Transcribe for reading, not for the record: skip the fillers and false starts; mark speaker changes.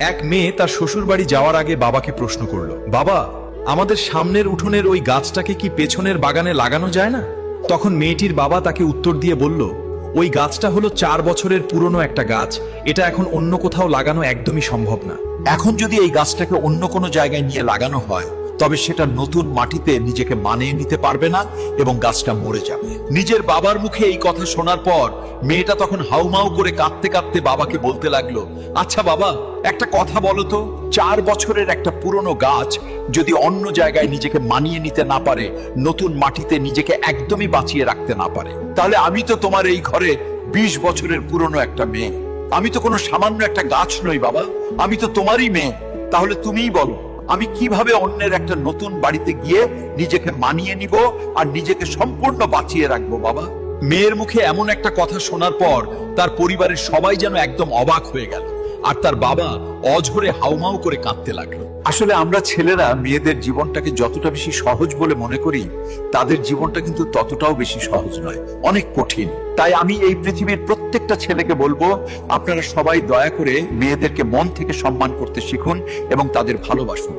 Speaker 1: এক মেয়ে তার শ্বশুর বাড়ি যাওয়ার আগে বাবাকে প্রশ্ন করলো, বাবা, আমাদের সামনের উঠোনের ওই গাছটাকে কি পেছনের বাগানে লাগানো যায় না? তখন মেয়েটির বাবা তাকে উত্তর দিয়ে বলল, ওই গাছটা হলো 4 বছরের পুরনো একটা গাছ, এটা এখন অন্য কোথাও লাগানো একদমই সম্ভব না।
Speaker 2: এখন যদি এই গাছটাকে অন্য কোনো জায়গায় নিয়ে লাগানো হয়, তবে সেটা নতুন মাটিতে নিজেকে মানিয়ে নিতে পারবে না এবং গাছটা মরে যাবে। নিজের বাবার মুখে এই কথা শোনার পর মেয়েটা তখন হাউমাউ করে কাঁদতে কাঁদতে বাবাকে বলতে লাগলো, আচ্ছা বাবা, একটা কথা বলো তো, 4 বছরের একটা পুরনো গাছ যদি অন্য জায়গায় নিজেকে মানিয়ে নিতে না পারে, নতুন মাটিতে নিজেকে একদমই বাঁচিয়ে রাখতে না পারে, তাহলে আমি তো তোমার এই ঘরে 20 বছরের পুরনো একটা মেয়ে। আমি তো কোনো সামান্য একটা গাছ নই বাবা, আমি তো তোমারই মেয়ে। তাহলে তুমিই বলো, আমি কিভাবে অন্যের একটা নতুন বাড়িতে গিয়ে নিজেকে মানিয়ে নিব আর নিজেকে সম্পূর্ণ বাঁচিয়ে রাখবো বাবা?
Speaker 1: মেয়ের মুখে এমন একটা কথা শোনার পর তার পরিবারের সবাই যেন একদম অবাক হয়ে গেল, আর তার বাবা অঝরে হাউমাউ করে কাঁদতে লাগলো।
Speaker 2: আসলে আমরা ছেলেরা মেয়েদের জীবনটাকে যতটা বেশি সহজ বলে মনে করি, তাদের জীবনটা কিন্তু ততটাও বেশি সহজ নয়, অনেক কঠিন। তাই আমি এই পৃথিবীর প্রত্যেকটা ছেলেকে বলবো, আপনারা সবাই দয়া করে মেয়েদেরকে মন থেকে সম্মান করতে শিখুন এবং তাদের ভালোবাসুন।